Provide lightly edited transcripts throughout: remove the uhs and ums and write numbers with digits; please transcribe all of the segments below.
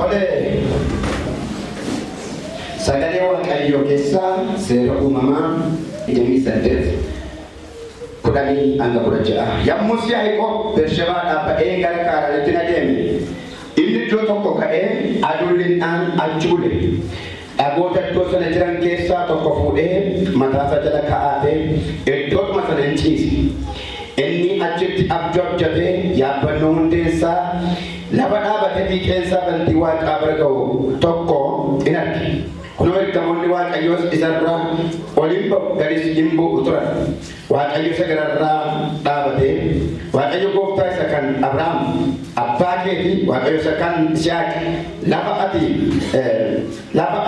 Tole sagalee waaqayyoo keessaa seera uumamaa 28 kudhanii hanga 16 yommus Yaaqoob Bershebaadhaa ba'ee gara Kaaraanitti adeeme. Inni iddoo tokko ka'ee aduullinaan achi bule. Dhagoota iddoo sana jiran keessaa tokko fuudhee mataasaa jala kaa'atee iddoodhuma sana hin ciise. Inni achitti abjuu abjatee yaabbannoo hundeessaa lafa dhaabatee fiixeensaa bantii waaqaa bira ga'u tokko in arge. Kunoo ergamoonni Waaqayyoos isarraa oliin ba'u gadis hin bu'u turan. Waaqayyo isa gararraa dhaabatee Waaqayyo gooftaa isa kan Abrahaam abbaa keetii Waaqayyo isa kan Yisihaaq lafa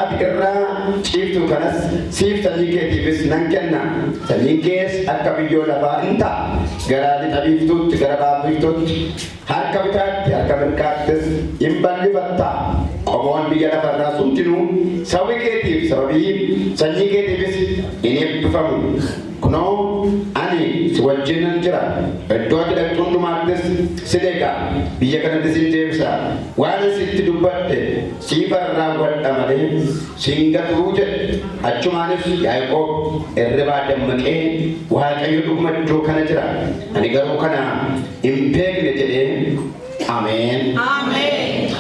ati irraa ciiftu kanas siif sanyii keetiifis nan kenna. Sanyiin kees akka biyyoo lafaa in ta'a. Gara lixa biiftuutti gara ba'a biiftuutti harka bitaatti harka mirgaattis in bal'ifatta. Qomoon biyya lafarraa hundinuu sababii keetiif sababii sanyii keetiifis in eebbifamu. Kunoo ani si wajjin nan jira. Iddoo ati dhaqxu hundumaattis si deega. Biyya kanatti sin deebisa. Waan sitti dubbadhe siif raawwadha malee sin gatuu jedhe. Achumaanis Yaaqoob irribaa dammaqee Waaqayyo dhuguma iddoo kana jira. Ani garuu kana hin beekne jedhee Ameen. Ameen.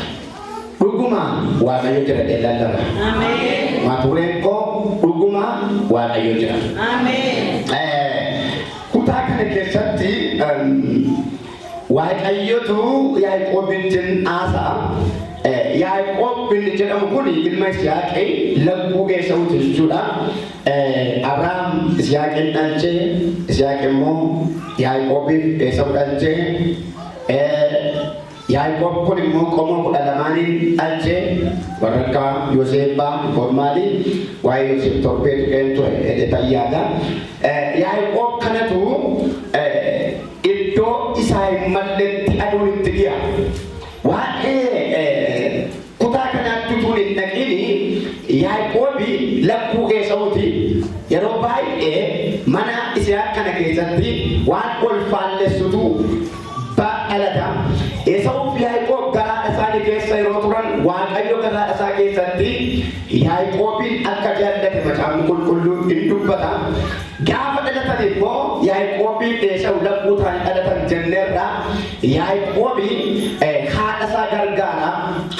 Dhuguma Waaqayyo jira jedhee lallaba. Ameen. Matureen koo dhuguma Waaqayyo jira. Ameen. Kutaa kana keessatti Waaqayyotu Yaaqoobittiin haasa'a. Yaaqoob inni jedhamu kun ilma Yisihaaqii lagguu Esaawuuti jechuudha. Abrahaam Yisihaaqin dhalchee, Yisihaaq immoo Yaaqoobiif Esaawuu dhalchee. Yaaqoob kun immoo qomoo 12 dhalchee warra akka Yoosefaa Formaali waa'ee Yoosef torbeetu qeentu tayyaadha. Yaaqoob kanatu iddoo isaa hin malletti aduun itti dhiya. Waa'ee kutaa kanaatti utuu hin dhaqini Yaaqoobi lagguu Esaawuuti. Yeroo baay'ee mana Yisihaaq kana keessatti waan ol faallessutu dhalata. Esaawuu fi Yaaqoob garaa isaanii keessa yeroo turan Waaqayyo garaa isaa keessatti Yaaqoobin akka jaallate macaafni qulqulluun hin dubbata. Gaafa dhalatan immoo Yaaqoobii fi Esaawuu lagguu ta'anii dhalatan jenneerra. Yaaqoobi haadha isaa gargaara.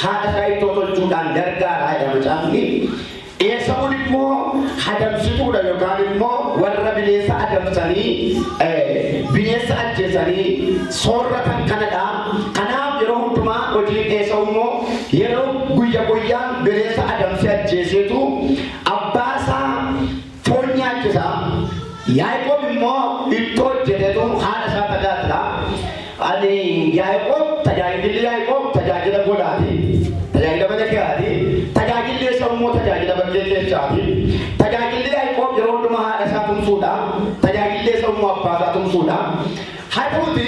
Haadha isaa ittoo tolchuudhaan gargaara jedha macaafni. Esaawuun immoo adamsituudha yookaan immoo warra bineensa adamsanii bineensa ajjeesanii soorratan kanadha. Kanaaf yeroo hundumaa hojiin Esaawuu immoo yeroo guyyaa guyyaan bineensa adamsee ajjeesetu abbaa isaa foon nyaachisa. Yaaqoob immoo ittoo hojjetetu haadha isaa tajaajila. Ani Yaaqoob tajaajila godhaati. Tajaajila mana keessaati. Tajaajilli Esaawuu immoo tajaajila bakkee keessaati. Tajaajilli Yaaqoob yeroo hundumaa haadha isaa tumsuudha. Tajaajilli Esaawuu immoo abbaa isaa tumsuudha. Haa ta'uuti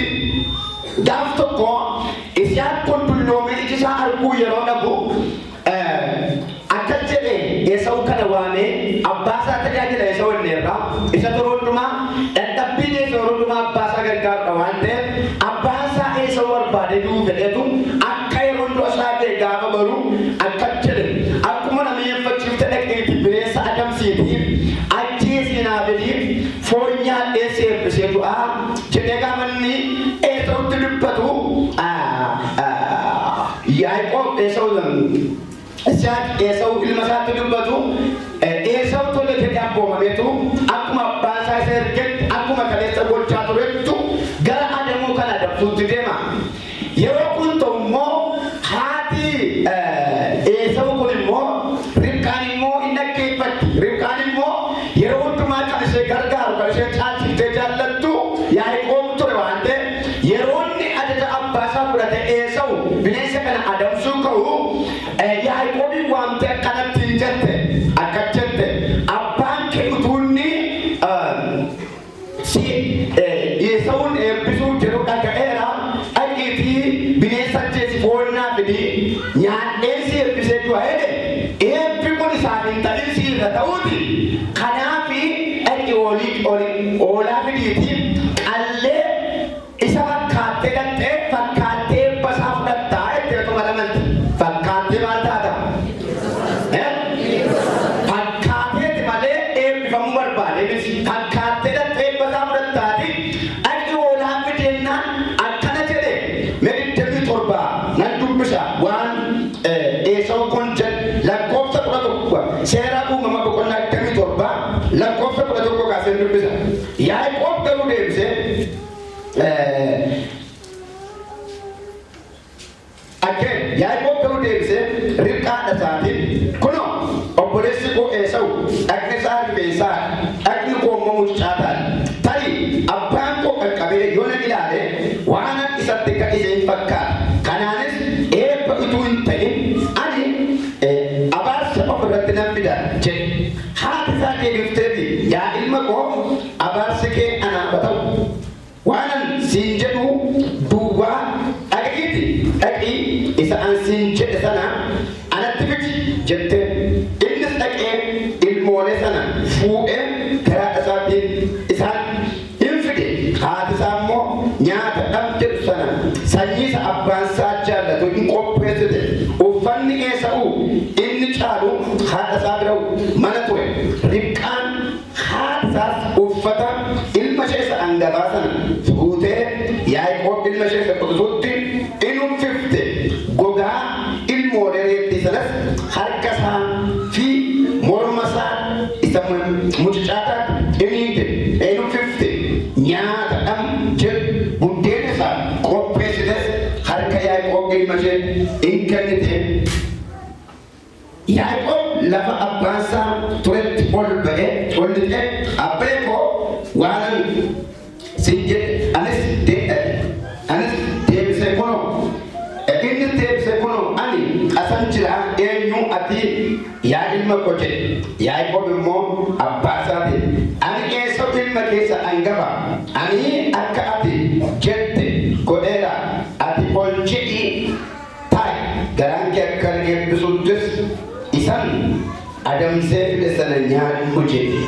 gaaf tokko Yisihaaq kun dulloomee iji isaa arguu yeroo dhabu akka jedhe Esaawuu kana waamee abbaa isaa tajaajila Esaawuu inneerra. Isa yeroo hundumaa dadhabbiin Esaawuu yeroo hundumaa abbaa isaa gargaarudha waan ta'eef abbaa isaa Esaawuu barbaadee du'uu fedheetu akka yeroo hundumaa isaa ta'e gaafa baru akka jedhe akkuma nama yeeffachiifte dhaqeetti bineensa adamsiitiif ajjeesii naa fedhiif foon nyaadhee seebbisee du'aa jedhee gaafa inni Esaawutti dubbatu Yaaqoob Esaawuu ilma isaatti dubbatu Esaawuu tole jedhee abboomameetu akkuma abbaa isaa isa ergetti akkuma kaleessa gochaa turettu gara adamuu kana adamsuutti deema. Yeroo kun ta'u immoo haati Esaawuu kun immoo Ribqaan immoo hin dhaggeeffatti. Ribqaan immoo yeroo hundumaa kan ishee gargaaru kan ishee caalchiftee jaallattu Yaaqoob ture waan ta'eef yeroo inni ajaja abbaa isaa fudhate Esaawuu bineensa kana adamsuu ka'u Yaaqoobin waamtee akkanatti hin jette akka jette abbaan kee utuu inni Esaawuun eebbisuu jedhu dhaga'eera dhaqiitii bineensa ajjeesi foon naa fidi nyaadhee si eebbisee du'a jedhe eebbi kun isaaf hin ta'in siirra ta'uuti. Kanaafi dhaqi oolaa fidiitii qallee isa fakkaattee dhaqxee fakkaattee basaa fudhattaa jettee tuma lamalti fakkaattee Again, Yaaqoob garuu deebisee Ribqaadha isaatiin kunoo obboleessi koo Esawu dhagni isaa rifeensaa dhagni koo immoo mucucaataa tarii abbaan koo qaqqabee yoo na ilaale waanan isatti ka'ise hin fakkaata. Kanaanis eebba utuu hin ta'in ani abaarsa ofirratti nan fida jedhe. Haati isaa deebifteefi yaa ilma koo abaarsi kee anaaf ta'u waanan siin jedhu duwwaa dhaqiiti dhaqii isa an siin jedhe sana anatti fidi jettee innis dhaqee ilmoolee sana fuudhee karaa isaatiin isaan hin fide. Haati isaa immoo nyaata dhabdedhu sana sanyii isa abbaan isaa jaallatu hin qopheessite. Uffanni Esawu inni caalu haadha isaa bira mana ture. Ribqaan haati isaas uffata ilma ishee isa hangafaa sana fuutee Yaaqoob ilma ishee isa quxisuutti in uffifte. Gogaa ilmoolee reettii sanas harka isaa fi morma isaa isa mucucaataatti in hiite in uffifte. Nyaata dham jedhu buddeen isaa qopheessites harka Yaaqoob ilma ishee in kennite. Yaaqoob lafa abbaan isaa turetti ol ba'ee ol lixee abbee koo waanan siin jedhe anis deebisee kunoo inni deebisee kunoo ani asan jira eenyu ati yaa ilma koo jedhe. Yaaqoob immoo abbaa isaatiin ani Esawu ilma keessa hangafa ani akka ati jette godheera ati ol jedhii taa'i garaan kee akka eebbisuuttis isan adamsee fide sana nyaadhu jedhe.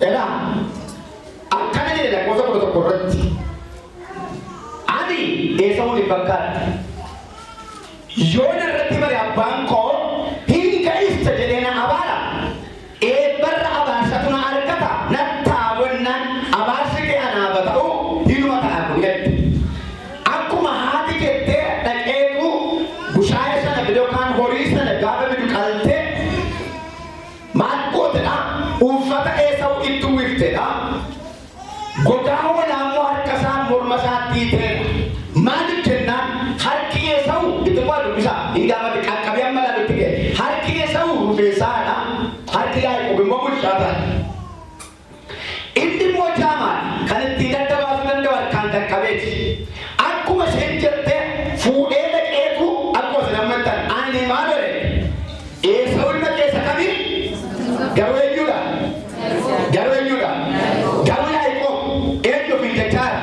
Egaa akkana jedhe lakkoofsa 11 irratti ani Esawuun hin fakkaadhu yoo narratti bare abbaan koo hin ga'ista jedhee na abaara eebbarra abaarsatu na argata nattaawwannaan abaarsi kee anaaf ta'u hinuma ta'a kun jedhe. Akkuma haati jettee dhaqeetu bushaayee sana yookaan horii sana gaafa bidu qaltee maal gootedha uffata Esawu itti uwwiftedha. Gogaa walaammoo harka isaa morma isaatti hiiteedha. Maaliif jennaan harki Esawu itti bu'aa dubbisa hin gaafate qaqqabee amma lafitti ga'e. Harki Esawu rifeensaadha. Harki Yaaqoob immoo mucucaataadha. Inni immoo jaamaadha kan ittiin daddabaasuu danda'u harkaan qaqqabeeti. Akkuma isheen jettee fuudhee dhaqeetu akkuma isin ammantan ani maal godhe Esawu ilma keessa kamii garuu eenyudha garuu eenyudha garuu Yaaqoob eenyu ofiin jechaadha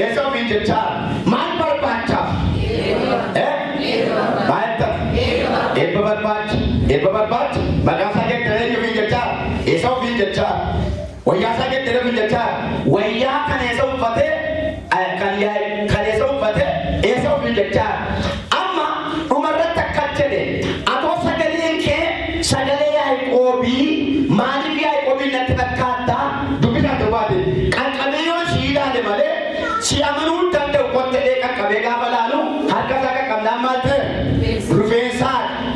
Esawu ofiin jechaadha. Maal barbaachaaf maal ta'a eebba barbaacha maqaan isaa jettee eenyu ofiin jechaadha Esawu ofiin jechaadha. Wayyaa isaa jettee ofiin jechaadha. Wayyaa kan Esawu uffatee kan Esawu uffatee Esawu ofiin jechaadha. Amma dhumarratti akkas jedhe atoo sagaleen kee sagalee Yaaqoobii maaliif Yaaqoobiin natti fakkaata dubbisaa dubaate qaqqabee yoo si ilaale malee si amanuu hin danda'u. Kottee qaqqabee gaafa laalu harka isaa qaqqabnaan maal ta'e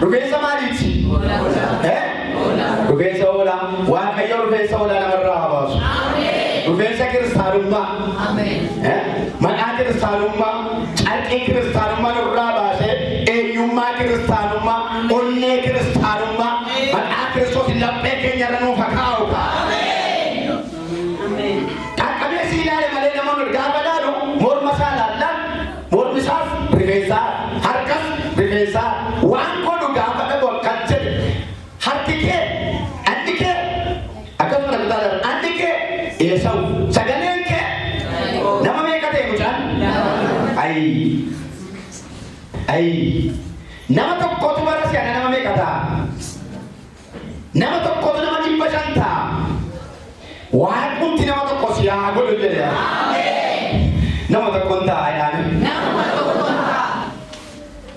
rufeensa maaliiti rufeensa oolaa. Waaqayyo rufeensa oolaa namarraa haa baasu. Rufeensa kiristaanummaa maqaa kiristaanummaa carqii kiristaanummaa nurraa baasee eenyummaa kiristaanummaa onnee kiristaanummaa maqaa Kiristoos laphee keenya irra nuuf haa kaa'u. Qaqqabee si ilaale malee nama gaafa laalu morma isaa laallaan mormi isaas rifeensaa harkas rifeensaa waan godhu gaafa dhabu akkas jedhe harki kee addi kee akkasuma namitaa addi kee Esawu sagaleen kee nama meeqa ta'e mucaan nama tokkotu bara si'ana nama meeqa ta'a nama tokkotu nama 500 ta'a. Waan kunti nama tokko si haa godhu jedhe nama tokko hin taa'edhaan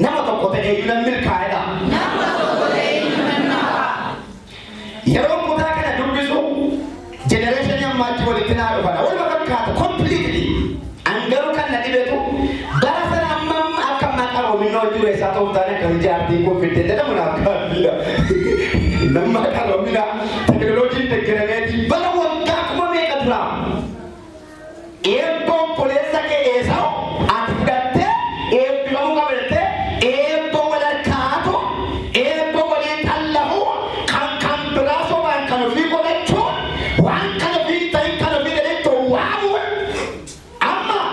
nama tokko ta'e eenyuun milkaa'edha. Yeroo kutaa kana dubbisu jenereeshinii ammaatti walitti naa dhufana waluma fakkaata completely. Angaruu kan na dhibetu bara sana ammam akka maqaa Oromoo jiru isaa ta'uu taane akka ijaartii kun fidee jedhamu naaf kaafila. Nama qaromina teknolojiin deeggaramee bara waggaa kuma meeqa dura eebba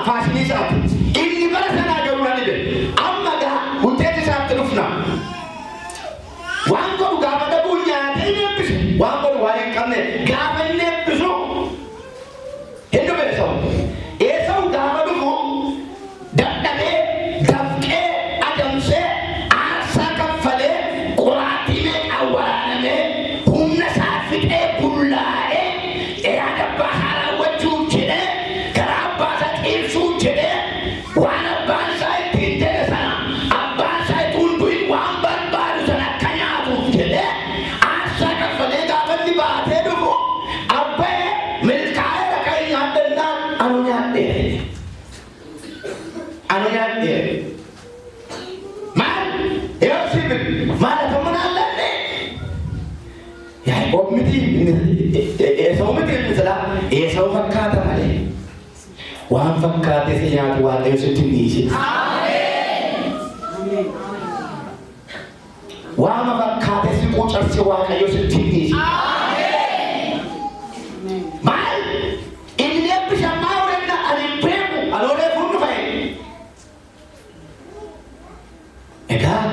faashinii isaati. Inni bara sanaa garuu na dhibe. Amma gaa hutteetti isaatti dhufna. Waan godhu gaafa dhabuu nyaatee hin eebbisu. Waan godhu waan hin qabne gaafa hin eebbisu. Hin dhufe Esawu. Esawu gaafa dhufu dadhabee dafqee adamsee aarsaa kaffalee qoraattiilee awwaalamee humna isaa fixee bullaa'ee yaada abbaa isaa raawwachuuf jedhee karaa abbaa isaa xiibsuuf jedhee waan abbaan isaa ittiin jedhe sana abbaan isaa ittiin du'in waan barbaadu sana akka nyaatuuf jedhee aarsaa kaffalee gaafa inni baatee dhufu abbee milkaa'ee dhaqee nyaadhannaan anu nyaadhee. Anu nyaadhee. Maal? Yoo sibiil maal atamuun allanne? Yaa'ii miti Esawu miti inni sila Esawu fakkaata malee. Waan fakkaate si nyaatu Waaqayyo sitti dhiise. Waan fakkaate si quucarse Waaqayyo sitti dhiise. Maal? Inni eebbisa maa oolena ani beeku aloolee fuudhu fa'i. Egaa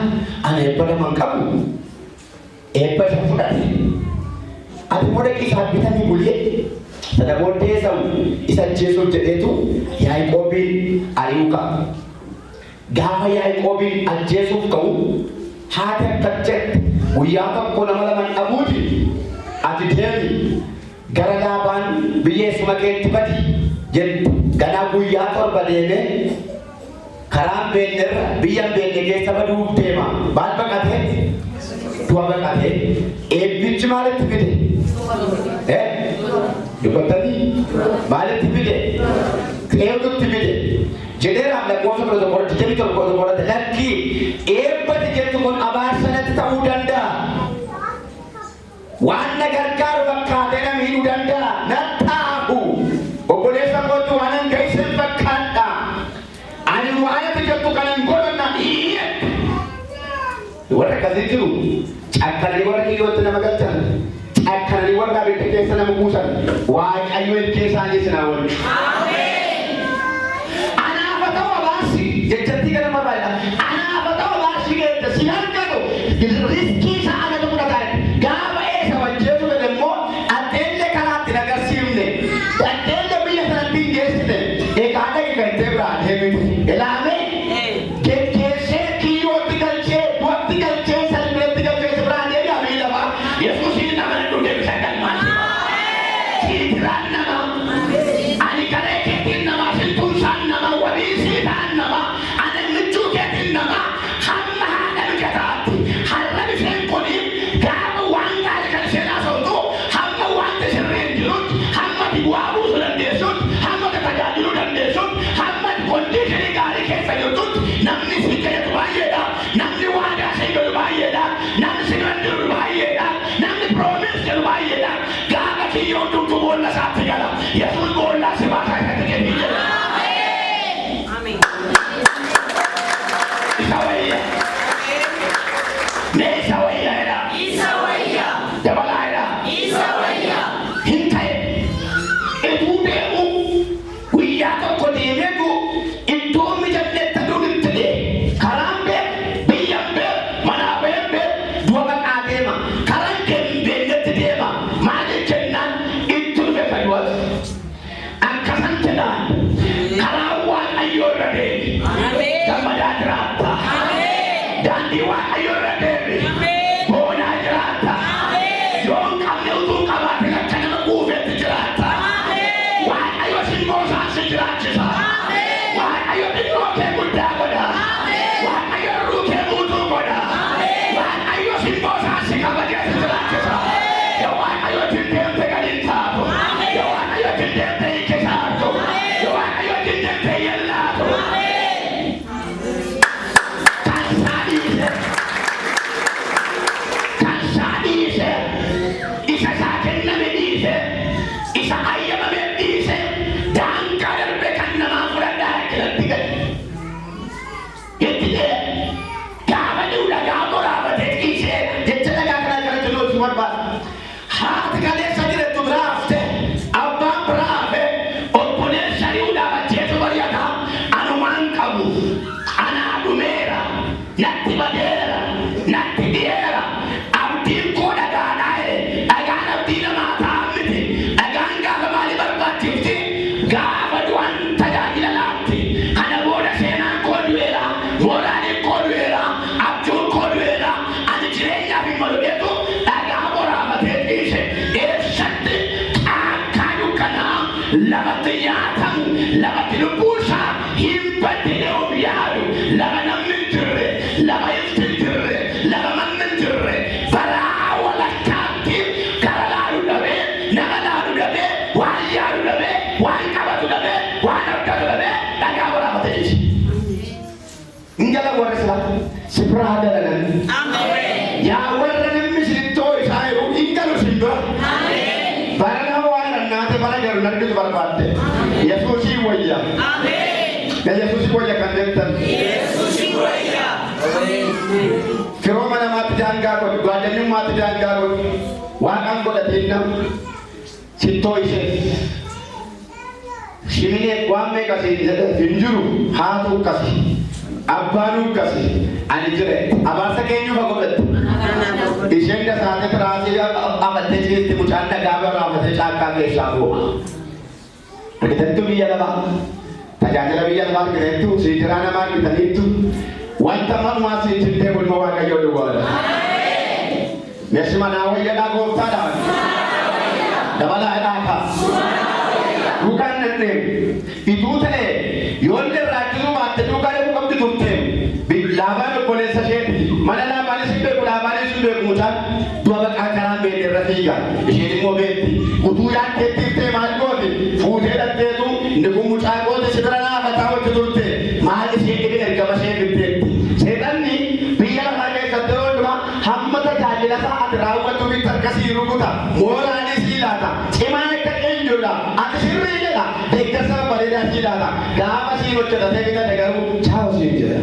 ani eebba naman qabu eebba isa fudhate. Ati mooda isaa bitanii bulee sana booddee Esawu isa ajjeesuuf jedheetu Yaaqoobiin ari'uu qaba. Gaafa Yaaqoobiin ajjeesuuf ka'u haati akka jette guyyaa tokko nama lama dhabuuti ati deemi gara Laabaan biyyeessuma keetti badi jedhu ganaa guyyaa torba deemee karaan beellerra biyyan beelle keessa baduuf deema. Maal baqatee? Du'a baqatee. Eebbichi maalitti fide? Dubbatanii maalitti fide? Eebbitti fide. Jedheeraaf lakkoofsa kudha tokko jami tokko tokko lakkii eebbati jettu kun abaarsanatti ta'uu danda'a. Waan na gargaaru fakkaatee na miidhuu danda'a. Na xaafu. Obboleessa kootu waan hin geessin fakkaadha. Ani waan ati jettu kan hin godhanna dhiye. Warra akkasii jiru. Cakkananii warra kiyyootti nama galchan. Cakkananii warra abidda keessa nama buusan. Waaqayyo ilkee isaanii sinaa waliin. Anaaf haa ta'u abaarsi. Jechatti gara barbaadha. Anaaf haa ta'u abaarsi keessa si argatu. Riskii isaa ana tokko dhagaa. Gaafa Esawu ajjeesu jedhe immoo addeellee karaatti nagarsiifne. Addeellee biyya sanatti hin geessine. Egaa dhaqi kan ta'e biraa deemiti. Ilaamee geggeessee kiyyootti galchee du'atti galchee salpheetti galchee si biraa deebi amii lafa Yesuusiin nama na dhugee bisa galmaati. Siitiraan nama ani garee keetiin nama sintuusaan nama waliisii ta'an nama ani michuu keetiin nama hamma haadha bikataatti har'a bisheen kuni gaafa waan gaarii kan isheen haasa'utu hamma wanti sirriin jirutti hamma bu'aa buusuu dandeessutti hamma tajaajiluu dandeessutti hamma kondiishinii gaarii keessa jirtutti namni si jedhu baay'eedha. Namni waadaa si godhu baay'eedha. Namni si gaddiru baay'eedha. Namni piroomis jedhu baay'eedha. Gaafa kiyyoon dhugdu boolla isaatti gala. Yesuus boollaa si baasaa isatti kennii jedha. Isa wayya. Mee isa wayya jedha. Isa wayya. Dabalaa jedha. Isa wayya. Hin ta'e. Etuu deemu guyyaa tokko deemeetu iddoo mijanneetta duuditti dee karaan bee biyyan bee manaa bee bee du'a baqaa deema karaan kee hin beeknetti deema maaliif jennaan itti dhufe fayyadu akkasan jedhaan karaa Waaqayyo irra deemi gammadaa jiraata daandii Waaqayyo irra deemi boonaa jiraata yoon qabne utuu qabaate akka nama quufetti jiraata Waaqayyo simboo isaansi jiraachisa Waaqayyo xinnoo kee guddaa godha Waaqayyo irruu kee guutuu godha Waaqayyo simboo isaansi kabajeessa jiraachisa yoo Waaqayyo ittiin deemte galiin taatu yoo Waaqayyo ittiin deemte hiike taatu yoo Waaqayyo ittiin deemte yellaatu kan isaa dhiise lafa tilbuusa himbadine umyaaru lafa namnin jirre lafa iftin jirre lafa mannin jirre baraa walakkaatti karalaaru dhabe nagalaaru dhabe waan yaaru dhabe waan qabatu dhabe waan argatu dhabe dhagaa waraabate jechi ingala warra sifraa dalagan yaa warra namni sinittoo isaa yeroo ingalu sinba barana waan annaate bara garu nargitu barbaadde yesuusii wayya yesuusii wayya kan jettan yesuusii wayya firooma namaatti daangaa godhu gaadanyummaatti daangaa godhu waaqaan godhateenna sittoo ishee shiminee waan meeqasii hin jiru haatu kasi abbaanu kasi ani jire abaarsa keenyu fagodhatti isheen dasaate tiraasii afattee ciisti mucaan dhagaa raafatee caakkaa keessaa bu'a argitantu biyya lafaa tajaajila biyya lafaa argitantu siidiraa namaa argitaniittu wanta manumaa siitindee gulma waaqayyoo duwwaadha meessi manaa wayyadhaa gooftaadhaan dabalaa hidhaakaa duukaan nanneen ituu ta'e yoollee raakisuu baatte duukaan eegu qabdi turteem laabaan obboleessa isheeti mana laabaanis hin beeku laabaanis hin beeku mucaan du'a baqaa karaan beekne irra fiiga isheen immoo beekti utuu yaaddeettiif ta'e maal goote fuutee dhatteetu inni kun mucaa goote si bira naafataa wajji turte maal ishee dhibe ergama ishee bitteetti seexanni biyya lafaa keessatti yeroo dhuma hamma tajaajila isaa ati raawwatuufitti akkasii rukuta mooraanis hiilaata cimaa akka eenyudha ati sirrii jedha deeggarsa bareedaa hiilaata gaafa siin hojjetatee bitate garuu chaa'u siin jedha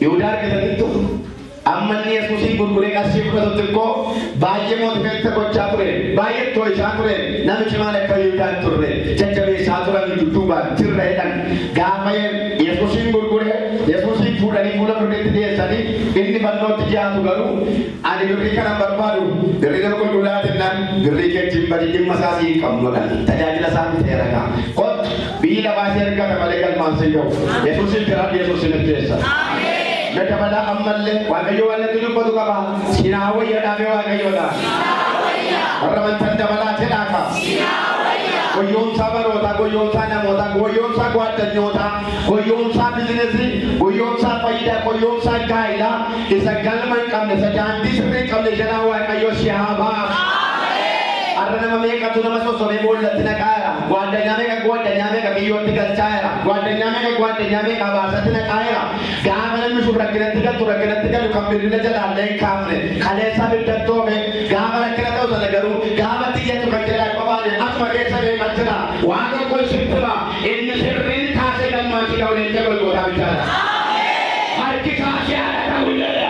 Yaudah kita itu ammanni Yesuusin gurguree qarshii fudhatutti immoo baay'ee mootifeessa gochaa ture baay'ee too'ishaa ture namichi maal akka Yihuudaan turre jajjabeessaa turan dudduubaan tirreedhan gaafa Yesuusin gurguree Yesuusin fuudhanii fuula furdeetti dhiyeessanii inni fannootti dhiyaatu garuu ani birrii kanan barbaadu birrii nama qulqullaatinnaan birrii keetiin badii dhimma isaa siin qabnodhan tajaajila isaa bitee ragaa kottu biyyi lafaasii ergata malee galmaan siin ga'u Yesuusin biraa Yesuusin dhiyeessa. Dabala ammalle waaqayyo waan nuti dubbatu qaba sinaa wayya dhaabee waaqayyoodha warra mantan dabalaa jedhaaka goyoomsaa barootaa goyoomsaa namootaa goyoomsaa gwaadanyootaa goyoomsaa bizinesii goyoomsaa fayyidaa goyoomsaa gaa'ilaa isa galma hin qabne isa daandii sirrii hin qabne jedhaa waaqayyo si haa baaf arra nama meeqatu nama sossobee boollatti naqaayera gwaaddanyaa meeqa biyyootti galchaayera gwaaddanyaa meeqa baasatti naqaayera gaafa namni sun rakkinatti galu kan birrina jalaallee hin kaafne kaleessaa biddattoome gaafa rakkina ta'u sana garuu gaafa xiyyatu kan jedhaa qabaane akkuma keessa beekan jira waan tokko sirtima inni sirriin kaasee galmaansi dhawleen jabalgootaa bichaadha harki kaasee haadha ta'ullee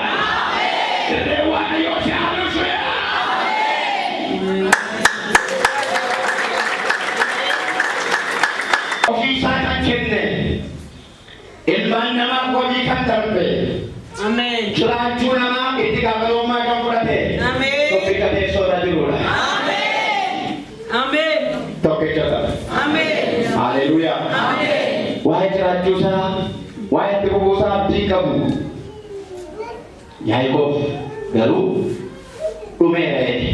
sirree waaqayyoo si haalusee Ofisa kan kenne ilmaan namaa hojii kan darbe Amen. Jiraachuu namaa itti gaafatamummaa kan fudhate Amen. Tokkicha teessoodha jirudha Amen. Tokkicha Amen. Haleluuyaa Amen. Waa'ee jiraachuu isaa waa'ee itti fufuusaa abdii qabu Yaaqoob garuu dhumeera jedhe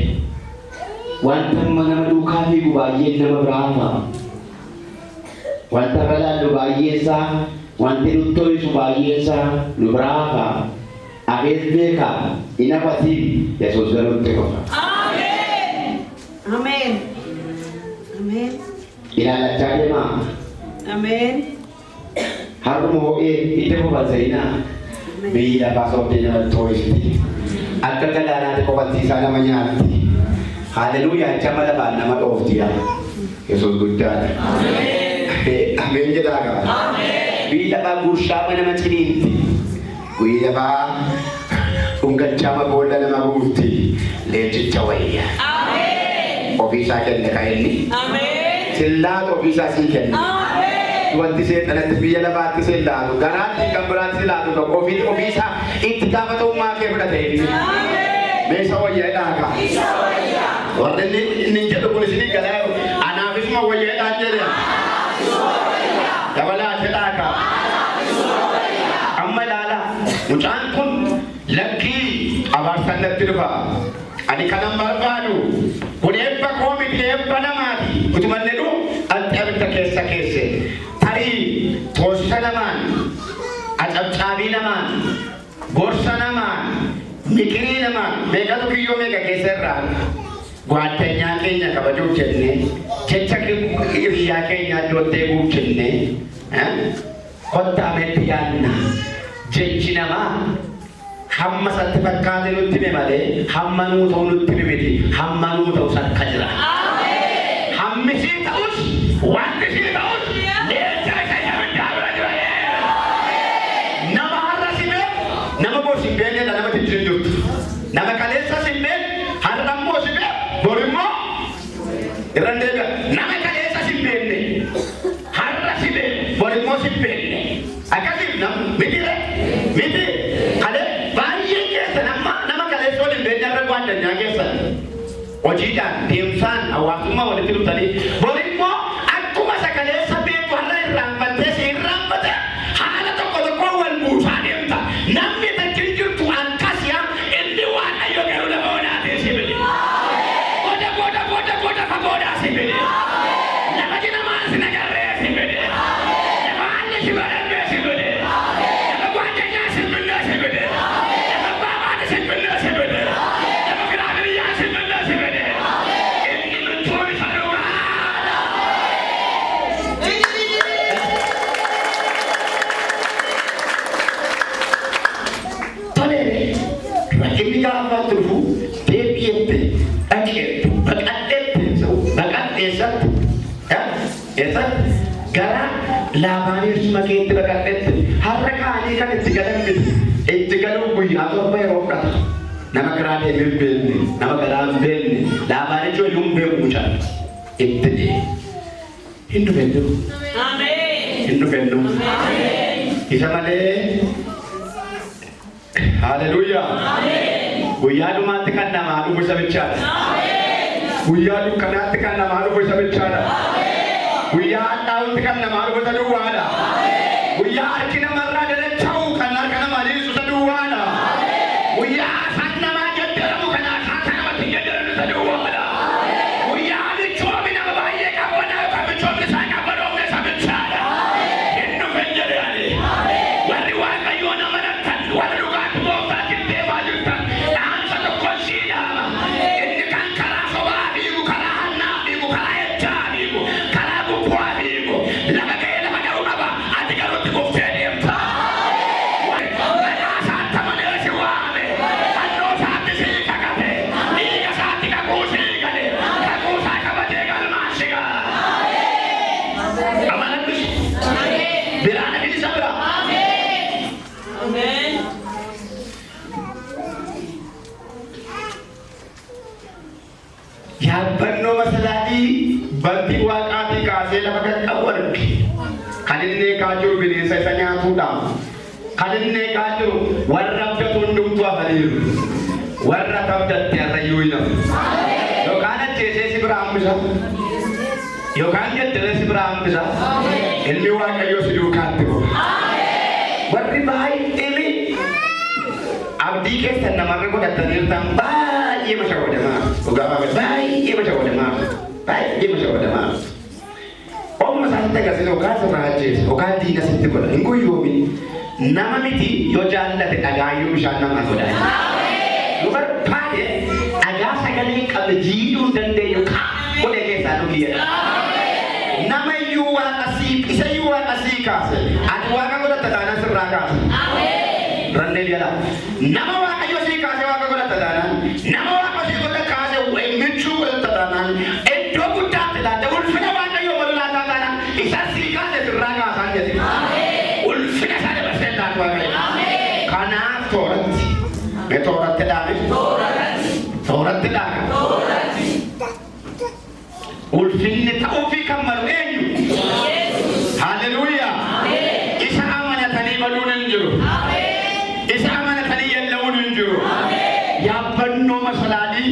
wanta nama duukaa fiigu baay'ee nama biraa ta'a wanta balaallu baay'eessaa wanti nuttoo'isu baay'eessaa nu biraa ta'a abees beekaa inafatiin Yesuus galuutti qofa. Ameen. Ameen. Ameen. Ilaalachaa deemaa. Ameen. Har'uma ho'ee itti fufalsa'inaa biyyi lafaa soobdee nama too'isiti akka galaanaatti qofaltiisaa nama nyaatti. Haleluuyaa jama lafaan nama dhooftiidha. Yesuus guddaadha. Amen jedhaaka. Biyyi lafaa gurshaama nama ciniinti. Biyyi lafaa dhungachaama boolla nama guurti. Leenjicha wayya. Ofiisaa kenne ka inni. Sillaatu ofiisaa sii kenne. Wanti seexanatti biyya lafaatti sillaatu. Garaatti kan biraatti sillaatu tokko ofiisaa itti gaafatamummaa kee fudhate inni. Meeshaa wayyaa jedhaaka. Warri inni jedhu kun isinii galaa anaafisuma wayyaa jedhaan jedha. Dabalaa jedhaaka. Amma ilaala mucaan kun lakkii abaarsan natti dhufa. Ani kanan barbaadu kun eebba koo miti eebba namaati. Utumanne dhu alti abidda keessa keesse. Toosisa namaan, acabcaabii namaan, gorsa namaan, mikirii namaan, meeqatu kiyyoo meeqa keessa irraan guatteenyaa keenya kabajuuf jennee, jecha hiriyaa keenya iddootti eeguuf jennee, kottaa meetti yaadna. Jechi namaa hamma satti fakkaate nutti hime malee hamma nuu ta'u nutti hime miti, hamma nuu ta'u sakka jira. Hammi sii ta'us, wanti sii ta'us, leenca isa nyamindaa bira jira. Nama har'a simee, nama boos hin beeknedha nama tijjiin jirtu. Nama kaleessa simee, har'a immoo simee, bor immoo irraan deebi'a. Nama kaleessa simbeenne, har'a simee, bor immoo simbeenne. Akkasiif nama mitire, miti kalee baay'ee keessan amma nama kaleessa waliin beeknee irra guaddannaa keessan. Hojiidhaan deemsaan hawaasummaa walitti dhuftanii bor immoo akkuma isa kaleessa beeku har'a irraanfattee si irraanfatte haala tokko tokko wal buusaa deemta. Namni takkiin jirtu akkasiyaa inni waaqayyo garuu lafa onaatee si bile. Goda fagoodhaa si bile. Nama jinamaan si nagarree si bile. Nama haalli si badannee si bile. Nama guaddeenyaa si binnee si bile. Nama baabaadha si binnee si bile. Nama giraabiriyaa si binnee si bile. Gara laabaanis makeetti baqadhetti har'a kaanii kan itti galamne itti galuu guyyaa torba yeroo fudhata. Nama garaa deemee hin beekne, nama garaa hin beekne, laabaanis iyyuu hin beeku mucaa itti deeme. Hin dhufennu. Hin dhufennu. Isa malee haleluuyaa. Guyyaa dhumaatti kan namaa dhufu isa bichaadha. Guyyaa dukkanaatti kan namaa dhufu isa bichaadha. Guyyaa addaa'utti kan namaa dhufu isa duwwaadha. Guyyaa harki namarraa dadacha'u kan harka namaa dhiisu isa duwwaadha. Guyyaa afaan namaa gaddaramu kan afaan namatti gaddaramu isa duwwaadha. Guyyaa michoomni nama baay'ee qabbanaa yookaan michoomni isaa qabbanoomne isa bichaadha. Hin dhufen jedhani. Warri waaqayyoon amanatan, warri dhugaatti gooftaatiin deemaa jirtan, dhaamsa tokkoon sii dhaama. Inni kan karaa sobaa fiigu, karaa hannaa fiigu, karaa ejjaa fiigu, karaa gubbaa fiigu, lafa ga'ee lafa ga'uu qaba. Ati garuutti guftee deemta. Maqaa isaatti amanee si waame, fannoo isaatti sii kakate, dhiiga isaatti kakuu sii gale, kakuu isaa qabatee galmaan si gala. Amanattus biraan hafin isa bira. Yaabbannoo masalaatii bantii waaqaatii kaasee lafa kan qabu arge. Kan inni eegaa jiru bineensa isa nyaatuudhaan. Kan inni eegaa jiru warra abdatu hundumtuu hafaniiru. Warra abdatte harrayyuu hin hafu. Yookaan ajjeesee si bira hambisa. Yookaan gaddaree si bira hambisa. Ilmi waaqayyoo si duukaatti bu'a. Warri baay'een abdii keessan namarra godhataniirtaan baay'ee mashawwadamaa. Baay'ee mashawwadamaa. Oomma isaatti agarsiisa yookaan sirraa ajjeesa yookaan diina sitti godha. Hin guyyoomin nama miti yoo jaallate dhagaayyuu bishaan namaa sodaata. Yoo barbaade dhagaa sagalee qabe jiidhuu dandeenyu godhe keessaa nu kiyyadha. Nama iyyuu waaqa sii isa iyyuu waaqa sii kaase ati waaqa godhatta taanaan sirraa kaase. Ranneen jala nama waaqayyo sii kaase waaqa godhatta taanaan nama waaqa sii godhatta kaase michuu godhatta taanaan iddoo guddaatti laata ulfina waaqayyo walaataa taanaan isa sii kaase sirraa kaasaan jedhe. Ulfina isaa dabarsee laata waaqayyo. Kanaaf tooratti mee tooratti dhaame. Tooratti dhaame. Ulfinni ta'uufii kan malu eenyu? Haleluuyaa. Isa amanatanii baduun hin jiru. Isa amanatanii yella'uun hin jiru. Yaabbannoo masalaatii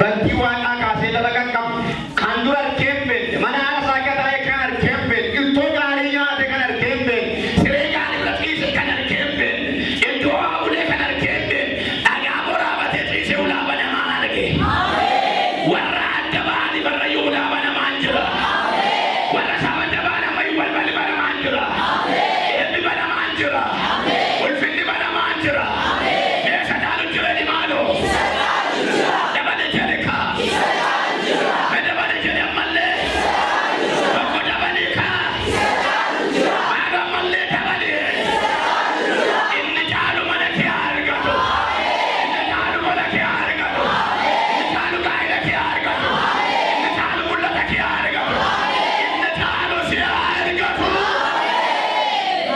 bantii waaqaa kaasee lafa qaqqabu kan dura harkeen beekne mana haala isaa taa'ee kan harkeen beekne ittoo gaarii nyaate kan harkeen beekne siree gaarii bira ciise kan harkeen beekne iddoo haabulee kan harkeen beekne dhagaa boraabatee ciisee ulaa banamaa arge.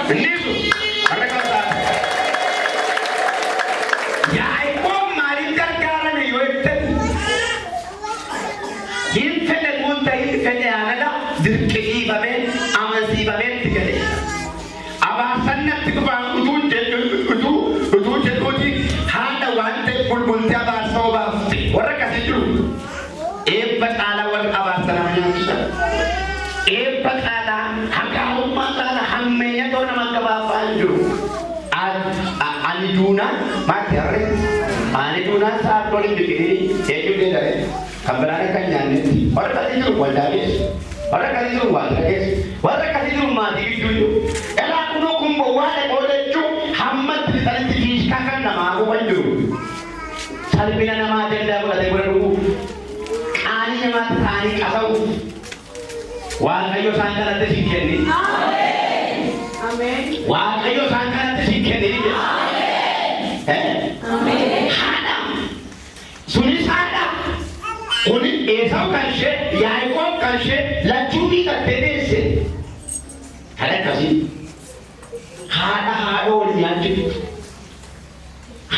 Nisu. Arrakata. Yaaqoob maaliif gargaarame yoo jettan hin fedhe guuta hin fedhe aanadha dirqisiifamee amansiifamee itti gale. Abaasannatti dhufaan utuu jedhuuti haadha waan ta'e bulbultee abaarsa obaafte warra akkasii jiru. Eebba caalaa warra abaarsanama nyaachisa. Eebba caalaa hangaalummaa caalaa hammeeyyatoo nama gabaabaa hin jiru. Ani duunaan maatti harree ani duunaan sa'a tolin biqilii eenyu deedare kan biraane kan nyaannetti warra akkasii jiru waldaa keessa warra akkasii jiru waajjira keessa warra akkasii jiru maatii gidduu elaa kunoo kun bowwaa dhaqoo jechuu hamma sanitti fiishkaa kan namaa huban jiru salphina namaa dandaa godhatee bira dhuguuf qaanii namaatti ta'anii qasa'uuf waaqayyo isaan kanatti siin kenni. Waaqayyo isaan kanatti siin kenni. Haadha sunis haadha kun Esau kan ishee Yaaqoob kan ishee lachuu miidhagdee deesse kan akkasii haadha haadha waliin nyaachitu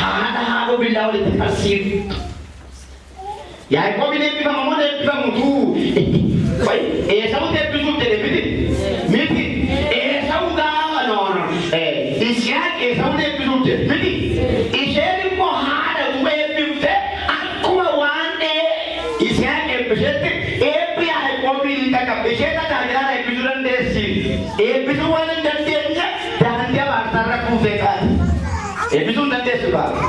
haadha haadha billaa walitti qarsiiftu Yaaqoobiin eebbifamu moo eebbifamutu Esau eebbisuuf jedhe miti Esau gaafa noono Isiyaaq Esau eebbisuuf jedhe miti isheen immoo haadha duba eebbifte akkuma waan Isiyaaq eebbisetti eebbi Yaaqoobiin hin qaqqabne ishee tajaajilaa eebbisuu dandeessi eebbisuu waan hin dandeenye daandii abaarsaarra kuufee kaati eebbisuu hin dandeessu baala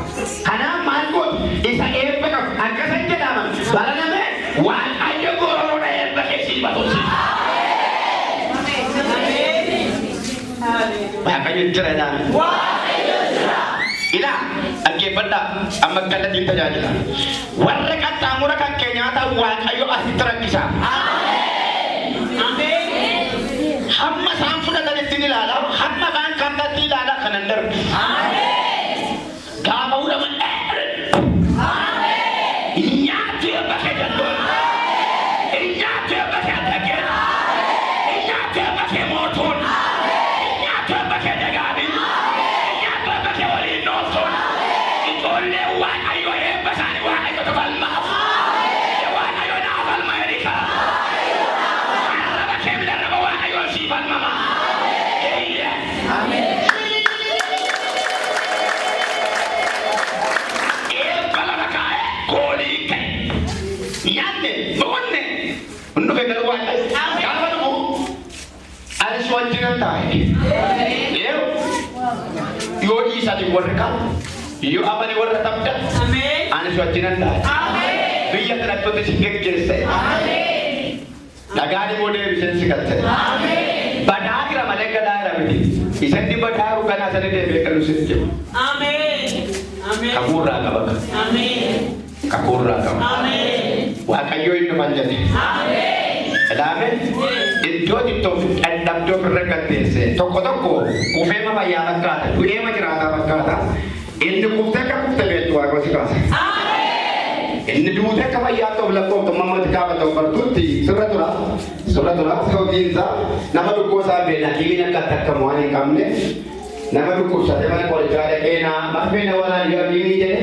kanaaf maal godhu isa eebba qabu akkasan jedhama baraname waaqayyo goroora eebba keessii batuusi. Waaqayyo jira jedhama. Ila dhaggeeffadhaa amma kallattiin tajaajila warra qaxxaamura kan keenyaa waaqayyo asitti rakkisa. Hamma isaan fudhatanitti ilaala hamma isaan kallattii ilaala kanan darbu. Gaafa hudhaman nyaatee bakkee jalloon nyaatee bakkee addagee nyaatee bakkee mootuun nyaatee bakkee dagaabii nyaatee bakkee waliin noosuun ijoollee waaqayyo eebba isaanii waaqayyo tofalmaaf waaqayyo naa falma erikaa kanarra bakkee milarraba waaqayyo sii falmama. Yoo isati warra kan yoo amani warra tabda ani wajjinan taa'e biyya kanatti si geggeesse nagaani moodee bisensi galte badaadira malee gadaadha miti isatti badaaru kana sani deebee kan nuti jiru kakuurraa qaba kakuurraa qaba waaqayyo inni manjate Amen. Iddoo ittoo dhadhabdoo firra gatteesse tokko tokko kufeema fayyaa fakkaata du'eema jiraataa fakkaata inni kuftee akka kufte beektu waaqa si kaasa. Inni duute akka fayyaa ta'u lakkooftu mamatti kaaba ta'u bartuutti sirra tura sababiinsa nama dhukkoosaa beela dhiigni akka takkamu waan hin qabne nama dhukkubsate mana qorichaa dhaqee naa marfeena walaana yoo dhiigni jedhe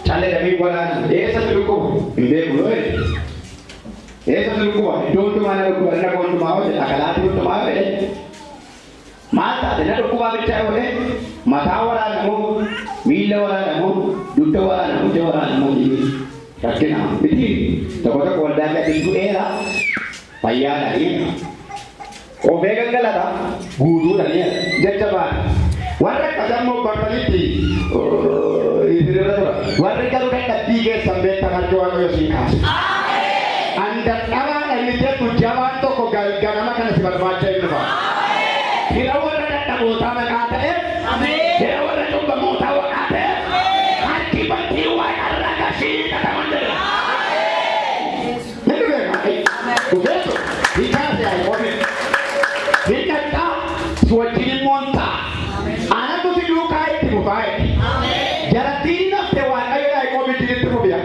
challe damii walaana eessatti dhukkuba hin beeku yoo Esa tulikuwa don't mana lukuwa na kontu mawe akala tu mawe mata dena lukuwa bicara wale mata wala namu mila wala namu dutta wala namu jawara namu ini kakena biti takota kolda ka itu era payah lagi obega galata guru lagi jajaba warra kadamo barbaliti idira warra kalau dah tiga sampai tangan jual yosinkas Anda kawan ini dia tujuan toko galgana makan si berbaca itu pak. Kita orang ada utama kata kita orang coba mau tahu kata hati berjiwa karena kasih kata mandiri. Itu betul. Kita saya boleh. Kita tak suatu monta. Anak tu si lukai itu baik. Jangan tidak tewan ayo ayo kopi itu biar.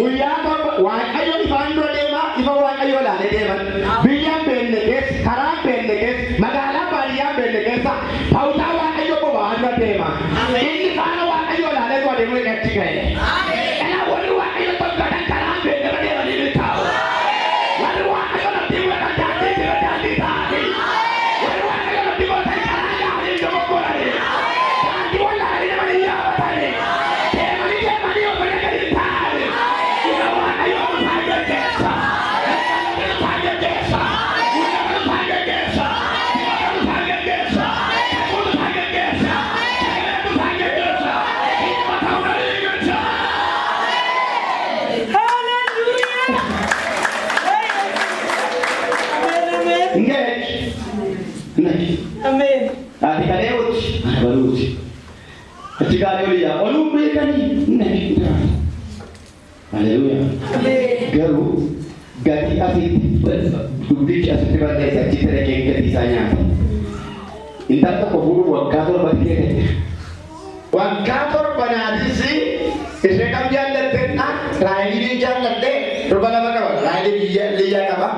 Guyang waaqayyo ifando deema ifa waaqayyo laale deeman biyyaan beenne keessa karaan beenne keessa magaalaa baadiyyaa beenne keessa Amen. Ati kadeewuti baluuti. Ati gaarioli yaa oluu beekanii naqinta. Haleluuyaa. Amen. Garuu gati asitti dubbichi asitti balleessa achi tere kee gati isaa nyaata. Intal tokko fuudhu waggaa torba kee. Waggaa torba naatis ishee kam jaallattenna raayilii jaallatte torba lama qaba raayilii biyyaa qaba.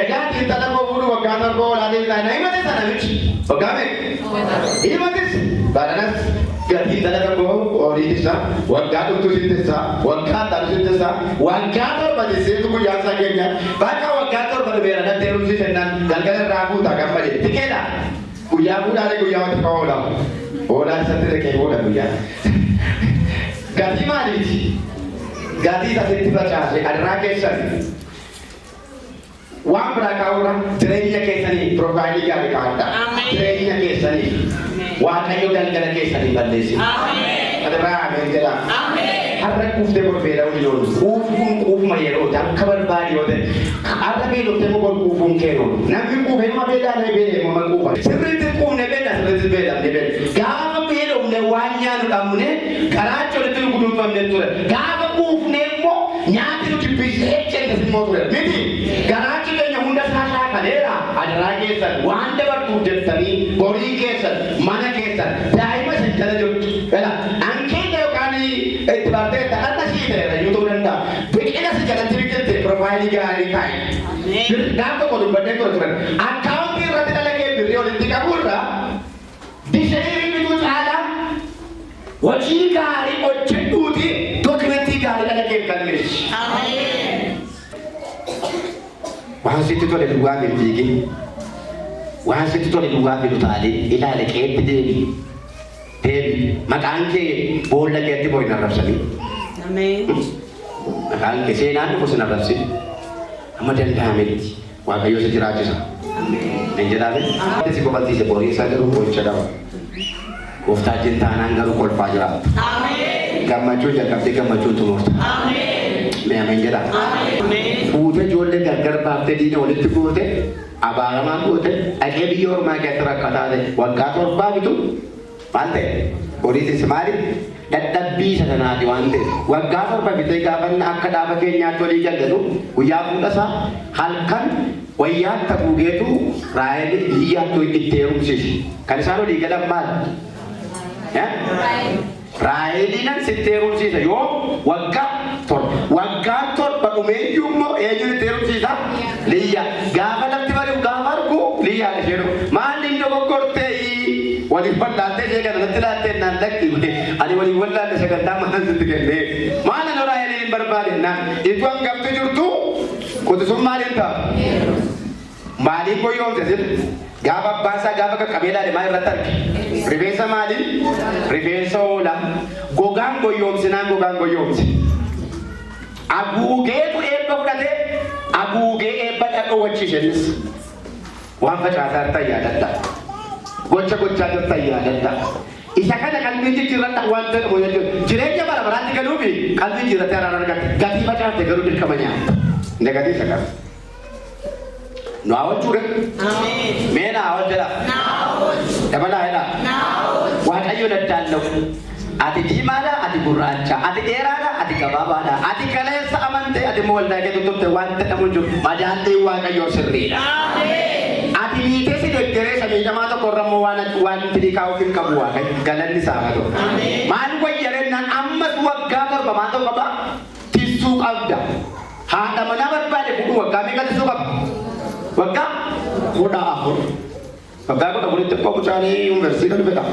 Egaa intala koo fuudhu waggaa torba olaalee na himate sana miti. Waggaa meeqa? Himatis baadhanas gatii intala tokko horiitisa waggaa dhuftu sittisa waggaa taatu sittisa waggaa torba dhiseetu guyyaa isaa keenya bakka waggaa torba dhubeera dhattee rumsi sennaan galgala irraa fuutaa gammadee tikeedha. Guyyaa fuudhaalee guyyaa wati ka'oo oolaa. Oolaa isatti dhaqee booda guyyaa. Gatii maaliiti? Gatii isaatti facaase adiraa keessan waan biraa kaa'uura jireenya keessanii piroofaayilii gaarii kaa'adha. Jireenya keessanii waaqayyo galgala keessanii balleessi. Adiraa ameen jedha. Har'a kuuftee golbeedha waliin kuufuun kuufuma yeroo akka barbaade yoo ta'e har'a beeloftee mogol kuufuun kennu namni kuufee nama beelaa na beelee mama kuufa sirriitti kuufne beela sirriitti beela ne beela gaafa beelofne waan nyaanu dhabne garaacha walitti gudunfamne ture gaafa kuufne immoo nyaati nuti bisee jenne immoo ture miti garaachi keenya hunda saasaa kaneera adiraa keessan waan dabartuuf jettanii horii keessan mana keessan daa'ima isin jala jirtu beela ankeenya yookaan itti bartee ta'anna siiteera yoo ta'uu danda'a biqila si jalatti biqilte piroofaayilii gaarii kaa'i. Gaafa kun dubbadhee ture turan akkaawuntii irratti dalagee birrii walitti qaburra disheerii bituu caala hojii gaarii hojjedhuuti dookimentii gaarii dalagee galmeessi. Waan sitti tole dhugaa hin fiigin waan sitti tole dhugaa hin utaalee ilaale qeetti deebi maqaan kee boolla keetti boo'i narrabsanii. Maqaan kee seenaan dhufu sin arrabsin. Amma danda'ametti waaqayyo si jiraachisa. Nen jedhame si qofaltiise borii isaa garuu qoricha qaba. Gooftaa wajjin taanaan garuu kolfaa jiraata. Gammachuu jalqabdee gammachuun xumurta. Mee ameen jedha. Fuutee ijoollee gargar baaftee diina walitti goote abaaramaan goote dhaqee biyya ormaa keessatti rakkataa ta'e waggaa torbaa bitu maal ta'e horiitis maali dadhabbii isa sanaati waan ta'e waggaa torba bitee gaafanna akka dhaaba keenyaatti walii jallatu guyyaa fuudhasaa halkan wayyaatti haguugeetu raayilii biyyaatti itti heerumsiisi kan isaan walii galan maal raayiliinan sitti heerumsiisa yoo waggaan torba dhumeeyyuu immoo eenyuun itti heerumsiisa liyya gaafa lafti bari'u gaafa argu liyyaa ishee maal inni dogoggortee waliin wallaattee ishee kana natti laattee naan lakki ani waliin wallaatte sagantaa maalan sitti kennee maala no raayiliin hin barbaadennaan itti hangaftu jirtu qotisummaa maaliin ta'a maaliin goyoomte sir gaafa abbaasaa gaafa qaqqabeedhaa maal irratti arge rifeensa maaliin rifeensa oola gogaan goyoomsinaan gogaan goyoomse aguugeetu eebba fudhate aguugee eebba dhaqoo wachiishenis waan facaasaa irta yaadadha gocha gochaa jirta yaadadha isa kana qalbii jijjiirradha waan ta'eef jireenya bara baraatti galuufi qalbii jijjiirrattee araan argatte gatii facaafte garuu dirqama nyaata negatii isa qaba. No awal juga. Mena awal jala. Dabala hela. Waaqayyo daddaalloo. Ati diimaadha, ati gurraacha, ati dheeraadha, ati gabaabaadha, ati kaleessa amante, ati mooldaa kee tutturte waan ta'amuun jiru madaallee waaqayyoo sirriidha. Ati miitee si dedderee samii namaa tokko irrammoo waan fidii kaa'uuf hin qabu waaqayyo galanni isaa haa ta'u. Maal wayyarennaan ammas waggaa torba maa ta'u qaba tissuu qabda. Haadha manaa barbaade fuudhu waggaa meeqa tissuu qaba? Waggaa kudha afur. Waggaa kudha afuritti qomucaanii yuunivarsiitii dhufedha.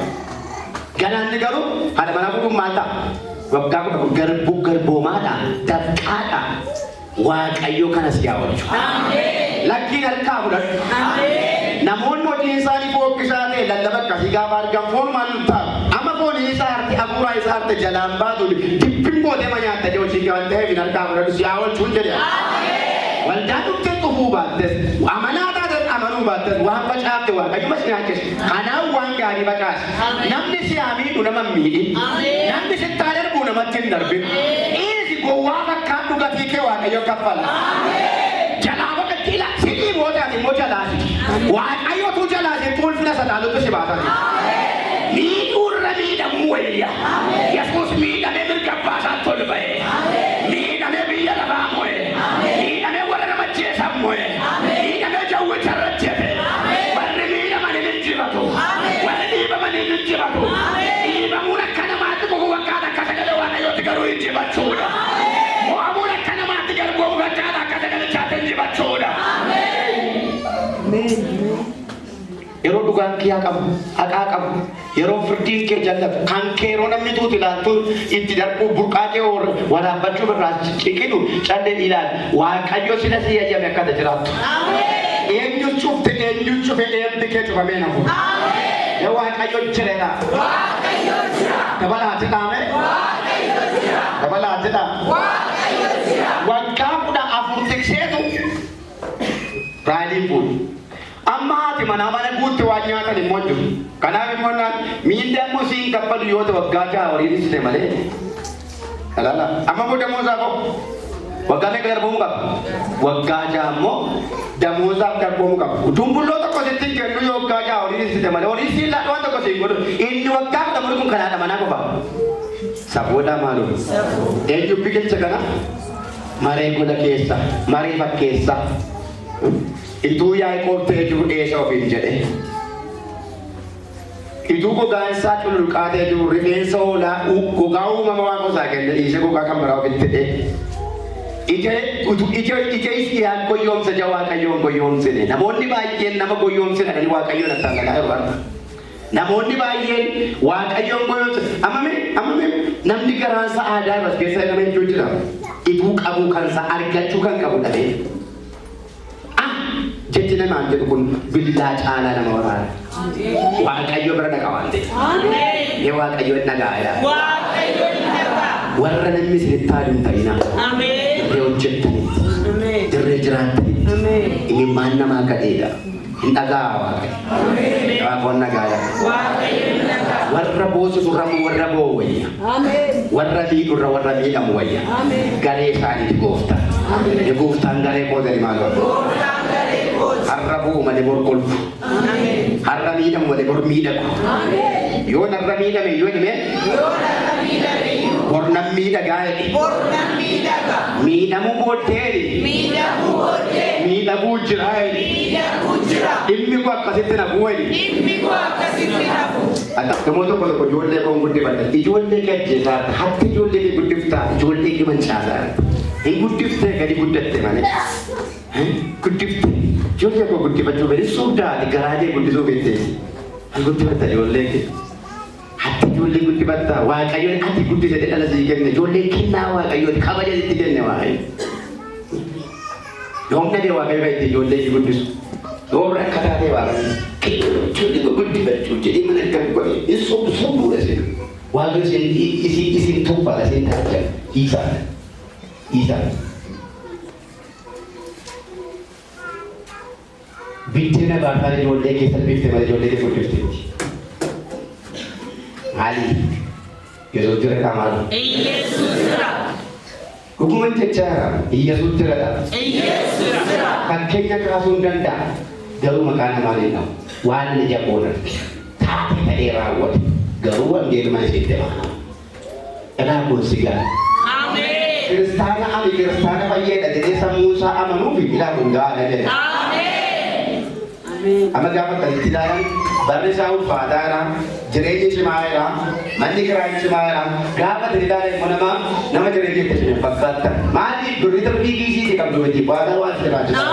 Galaanni garuu haadha manaa fuudhuun maal ta'a? Waggaa kudha afur garboomaadha, dafqaadha. Waaqayyo kanas yaawwachu. Lakkiin harkaa fudhadhu. Namoonni hojiin isaanii fookkisaa ta'e lallaba akkasii gaafa argan foon maal ta'a? Amma foon isaa harti hafuuraa isaa harti jalaan baatu dibbin bootee ma nyaatta hojii waan ta'eef hin harkaa fudhadhu si yaawwachuun jedhe. Waldaa dhuftee dhufuu baattes amanaa taates amanuu baattes waan facaafte waaqayyo mas nyaachise kanaaf waan gaarii facaase namni si miidhu nama miidhi namni sittaa darbu namatti hin darbin dhiisi gowwaa bakkaan dhugatii kee waaqayyo kaffala jalaa bakka jila sitii boodaati immoo jalaasi waaqayyotu jalaasi tulfi Humna salaalutu si baatati. Miidhuurra miidhamuu wayya. Yesuus miidhamee mirga baasaa tol ba'e. Miidhamee biyya lafaa mo'e. Miidhamee warra nama jeesan mo'e. Miidhamee jawwicha rajjete. Warri miidhaman hin injifatu. Warri dhiibaman hin injifatu. Dhiibamuun akka namaatti kufu wakkaata akka sagalee waaqayyooti garuu injifachuudha. Mo'amuun akka namaatti gargoomu wakkaata akka sagalichaatti injifachuudha. Yeroo dhugaan kee haqaa qabu yeroo firdiin kee jallatu kan kee yeroo namni tuuti ilaaltu itti darbuu burqaatee waraabbachuu birraa ciqidu calleen ilaal waaqayyo sila si yayyame akkata jiraattu. Eenyu cufte eebbi kee cufamee nafu. Yaa waaqayyo jireera. Dabalaa jedhame. Dabalaa jedhame. Waggaa kudha afur tikseetu raaliin fuudhu. Amma ati mana guutti waan nyaatan immoo jiru. Kanaaf immoo miidhaan musiin kaffadu yoo ta'u waggaa jaha horii dhiisite malee. Alaala amma immoo damoosaa qabu. Waggaa meeqa darboomuu qaba? Waggaa jaha immoo damoosaaf darboomuu qaba. Dumbulloo tokko sitti kennu yoo waggaa jaha horii dhiisite malee horii siin laadhu waan tokko siin godhu inni waggaa kudha muri kun kanaadha manaa qofa. Saboodhaa maaloo? Eenyu biqilcha kana? Maree gola keessa, maree fakkeessa. Ituu Yaaqoob ta'ee jiru Esaaw ofiin jedhe. Ituu gogaan isaa cululqaatee jiru rifeensa hoolaa gogaa uumama waan gosaa kenne dhiisee gogaa kan biraa ofitti ta'e. Ija isiyaan goyoomsa ija waaqayyoon goyoomsine. Namoonni baay'een nama goyoomsine dhani waaqayyoon attaan lagaa yeroo namoonni baay'een waaqayyoon goyoomsine. Ammame namni garaansa aadaa irras keessa nama hin jira. Ituu qabuu kansa argachuu kan qabu dhabee. Jechi namaan jedhu kun billaa caalaa nama waraana. Waaqayyo bira dhaqa waan ta'eef. Mee waaqayyoon dhagaa'edha. Warra namni isinitti haadhu hin ta'ina. Dirree hojjettanitti. Dirree jiraattanitti. Imimmaan namaa gadheedha. Hin dhagaa'a waaqayyo. Waaqoon dhagaa'edha. Warra boosisu ramu warra boo'u wayya. Warra miidhurra warra miidhamu wayya. Garee isaaniiti gooftaan. Gooftaan garee qoodani maaloo? Harra bu'u malee bor kolfu. Harra miidhamu malee bor miidhagu. Yoo narra miidhame yoo hime bor nam miidhagaa jedhe. Miidhamuu booddeeri. Miidhaguu jira jedhe. Dhimmi koo akkasitti nafu jedhe. Namoota tokko ijoollee koo guddifadha. Ijoollee kee ajjeesaa hatti ijoollee kee guddiftaa ijoollee kee mancaasaa. Hin guddiftee gadi guddatte malee. Guddiftee. Ijoollee koo guddifachuu fedhe suudhaati garaajee guddisuu beektee. Hin guddifatta ijoollee kee. Hatti ijoollee guddifatta waaqayyoon ati guddise dhala sii kenne ijoollee kennaa waaqayyooti kabaja itti kenne waaqayyo. Yoomna dee waaqayyo kan itti ijoollee kee guddisu. Yoom rakkataa ta'e waaqayyo. Ijoollee koo guddifachuu jedhee mana akkam godhe inni sobduudha isin. Waaqayyo isin tuuffata isin taasisan dhiisaa. Biddeen abaartaan ijoollee keessatti biftee malee ijoollee kee guddifteetti. Maali? Yesuus jira qaamaadha. Yesuus jira. Dhuguman jechaa Yesuus jira. Fakkeenya kaasuu hin danda'a. Garuu maqaa namaa hin dhabu. Waan inni jaboonatti taatee ta'ee raawwate. Garuu wangeeluma isitti maana. Irraa kun si gaala. Kiristaana fayyada jedhee sammuu isaa amanuuf ilaa kun gaala jedha. Amma gaafa kanatti ilaalan barri isaa ulfaataadha. Jireenyi cimaadha. Manni kiraa cimaadha. Gaafa ilaalan immoo nama jireenya itti cimu fakkaata. Maaliif durri darbii giisiiti qabdu miti waadaa waan jiraachisa.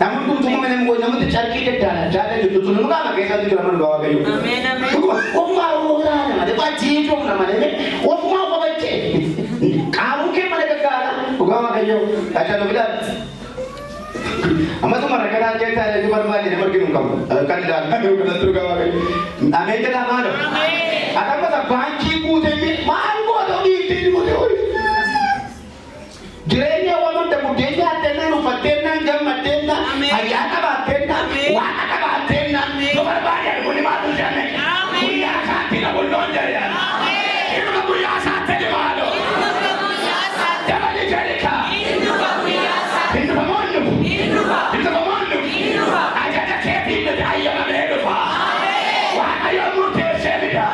Namun tunggu mana mau namun tercari kita jalan itu tu nunggu apa kita tu nama bawa kayu. Oma orang nama dia baca itu nama dia. Oma apa baca? Kamu ke mana kekala? Bawa kayu. Aja lu bilang. Amma tu mereka dah cerita itu berbuat ini pergi nunggu. Kan dah kayu kena terus bawa kayu. Ame kita mana? Ada apa banci putih ni? Mana ada di sini putih? Jirenya waman da mudenya tena rufatena jammatena ayana batena wana batena to barbaya kuni matu jane kuya sati na bollon jaya inu kuya sati de malo jaba de jareka inu kuya sati inu pamonnu aja da kepi hayyamamee dhufa. Waaqayyo murteessee fida.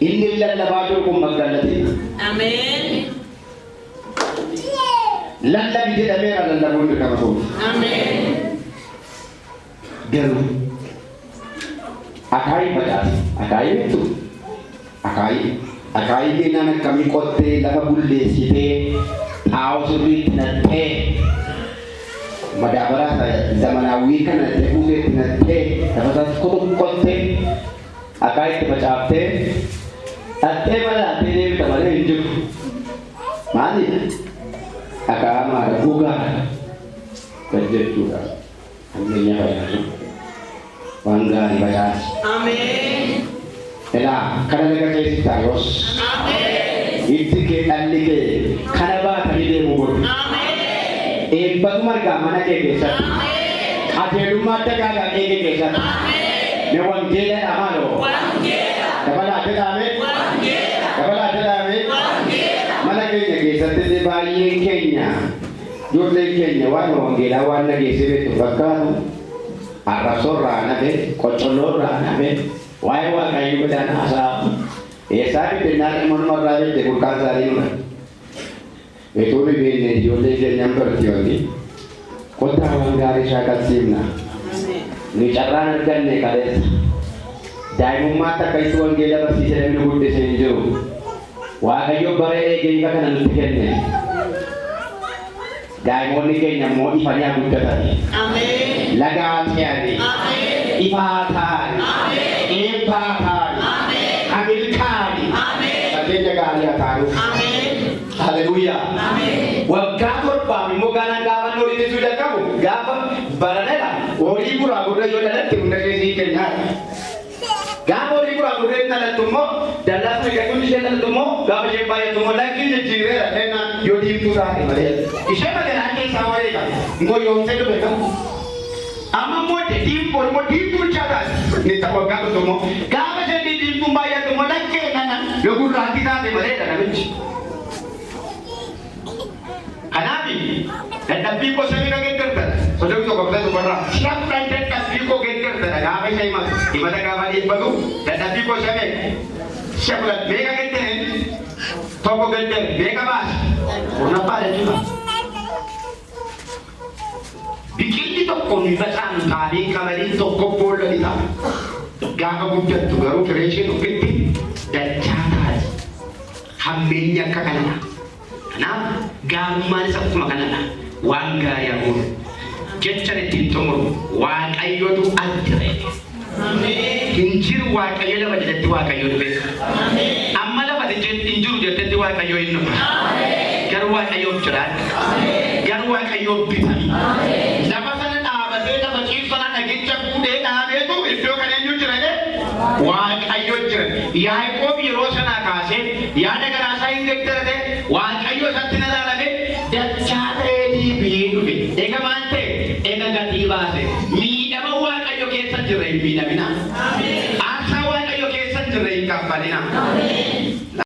Inni lallabaa jiru kun magaalatti. Ameen. Lallabi jedhameera lallabuun qaba ta'u. Ameen. Garuu akaayii badhaase akaayii beektu akaayii keenan akkamii qottee lafa bulleessitee xaa'oo sirriitti nattee madaabaraa zamanaawwii kana fuuteetti nattee lafa qottee akaayii itti facaaftee dhattee bal'attee deemta malee hin jiru. Maalidha? Akaa maara gogaa kan jechuudha. Ammeenya fayyadu. Waan gaarii badhaase. Ameen. Elaa kana laga keessi taayos. Ameen. Itti kee dhalli kee kana baatanii deemu godhu. Ameen. Eebbatu margaa mana kee keessatti. Ameen. Qajeelummaa adda gaagaa eegee keessatti. Ameen. Ne wangeela amaaloo. Wangeela. Dabalaate dhaabee. Wangeela. Dabalaate dhaabee. Wangeela. Mana keenya keessatti baay'een keenya ijoolleen keenya waan wangeelaa waan dhageessee beektu fakkaatu arrabsoorraa nafe qoccolloorraa nafe waa'ee waaqayyoo godhaan haasaa eessaa biddeenaa dhimmoonummarraa jette burqaan isaanii nuna beektuu ni beekne ijoollee keenyaan barti wanti kottaa waan gaarii shaakalsiifna ni carraan arganne qaleessa daa'imummaatti akka itti wangeela barsiise namni guddisee hin jiru. Waaqayyo bara eegee kana nutti kenne. Daa'imoonni keenya immoo ifanii haa guddatan. Ameen. Lagaa ta'anii. Ameen. Ifaa ta'anii. Ameen. Eebbaa ta'anii. Ameen. Hamilkaanii. Ameen. Qabeenya gaarii haa ta'anii. Ameen. Haleluuyaa. Ameen. Waggaa torbaaf immoo gaanaan gaafa horii ittisuu jalqabu gaafa baranedha. Horii buraa gurra yoo dhalatti hunda keessii kennaa. Gaafa horii buraa gurreen dhalattu immoo dallaas miidhagduun ishee dhalattu immoo gaafa ishee baay'attu immoo lakkii jijjiireera kennaan yoo diimtuu taate malee. Ishee magaalaa keessaa wayii qaba. Ngoo yoomsee dhufe qabu. Amma immoo diimtuu immoo diimtuu chaataati. Ni ta'u waggaa tokko immoo gaafa ishee diimtuun baay'attu immoo lakkee nana yoo gurraattii taate malee dha namichi. Kanaafi dadhabbii koo samii kan geggeeffatan socho'uu tokko bitatu barraa shakkuu dadhabbii koo geggeeffatan gaafa ishee himata gaafa dhiibbatu dadhabbii koo samii shakkuu beeka geggeeffatan tokko geggeeffatan beeka baase kurnaffaa jechuudha. Biqilli tokko ni facaan taa'ee qabaliin tokko boolla ni ta'a. Gaafa guddattu garuu firee ishee tokkotti dachaa taati. Hammeenyi akka kanadha. Kanaaf gaarummaan isa akkuma kanadha. Waan gaarii arguun jecha ittiin xumuru waaqayyotu addire. Hin jiru waaqayyo lafa jedhetti waaqayyo dhufe. Amma lafa hin jiru jettetti waaqayyo hin dhufe. Garuu waaqayyoof jiraadha. Garuu waaqayyoof bitami. Lafa sana dhaabatee lafa ciibsana dhagicha fuudhee dhaabeetu iddoo kan eenyu jira jedhe waaqayyo jira. Yaaqoob yeroo sanaa kaasee yaada garaasaa hin geggerate waaqayyo isatti na ilaalame dachaa ta'eetii biyee dhufe. Eega maal ta'e? Eega gatii baase. Miidhama waaqayyo keessa jirre hin miidhamina. Aarsaa waaqayyo keessa jirre hin kaffalina.